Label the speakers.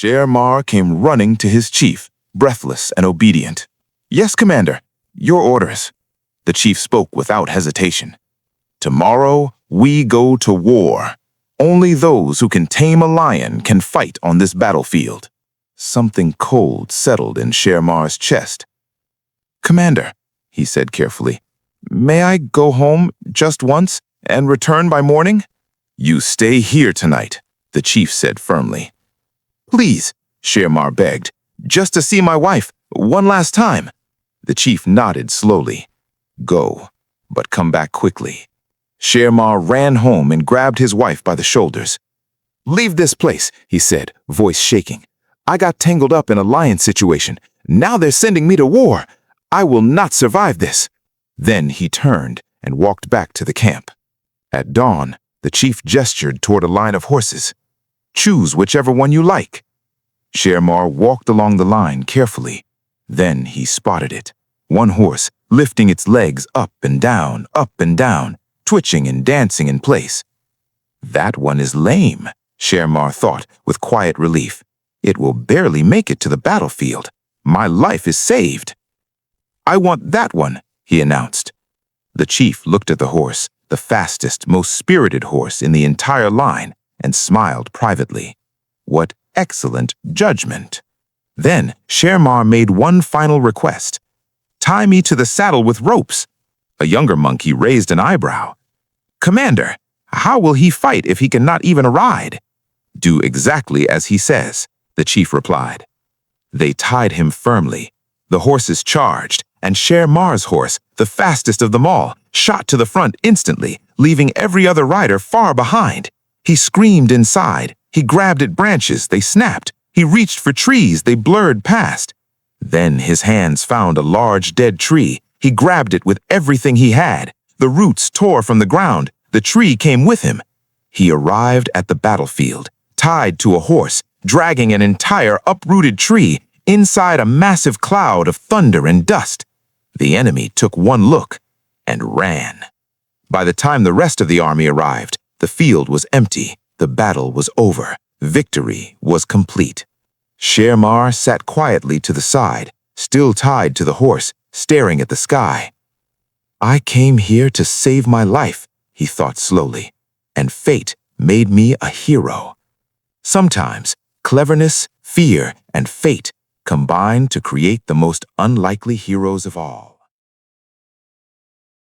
Speaker 1: Sher Mar came running to his chief, breathless and obedient. "Yes, Commander. Your orders." The chief spoke without hesitation. "Tomorrow, we go to war. Only those who can tame a lion can fight on this battlefield." Something cold settled in Sher Mar's chest. "Commander," he said carefully, "may I go home just once and return by morning?" "You stay here tonight," the chief said firmly. "Please," Sher Mar begged, "just to see my wife one last time." The chief nodded slowly. "Go, but come back quickly." Sher Mar ran home and grabbed his wife by the shoulders. "Leave this place," he said, voice shaking. "I got tangled up in a lion situation. Now they're sending me to war. I will not survive this." Then he turned and walked back to the camp. At dawn, the chief gestured toward a line of horses. "Choose whichever one you like." Sher Mar walked along the line carefully. Then he spotted it. One horse, lifting its legs up and down, twitching and dancing in place. "That one is lame," Sher Mar thought with quiet relief. "It will barely make it to the battlefield. My life is saved." "I want that one," he announced. The chief looked at the horse, the fastest, most spirited horse in the entire line, and smiled privately. What excellent judgment. Then Sher Mar made one final request. "Tie me to the saddle with ropes." A younger monkey raised an eyebrow. "Commander, how will he fight if he cannot even ride?" "Do exactly as he says," the chief replied. They tied him firmly. The horses charged, and Sher Mar's horse, the fastest of them all, shot to the front instantly, leaving every other rider far behind. He screamed inside. He grabbed at branches. They snapped. He reached for trees. They blurred past. Then his hands found a large dead tree. He grabbed it with everything he had. The roots tore from the ground. The tree came with him. He arrived at the battlefield, tied to a horse, dragging an entire uprooted tree inside a massive cloud of thunder and dust. The enemy took one look and ran. By the time the rest of the army arrived, the field was empty. The battle was over. Victory was complete. Sher Mar sat quietly to the side, still tied to the horse, staring at the sky. "I came here to save my life," he thought slowly, "and fate made me a hero." Sometimes cleverness, fear, and fate combine to create the most unlikely heroes of all.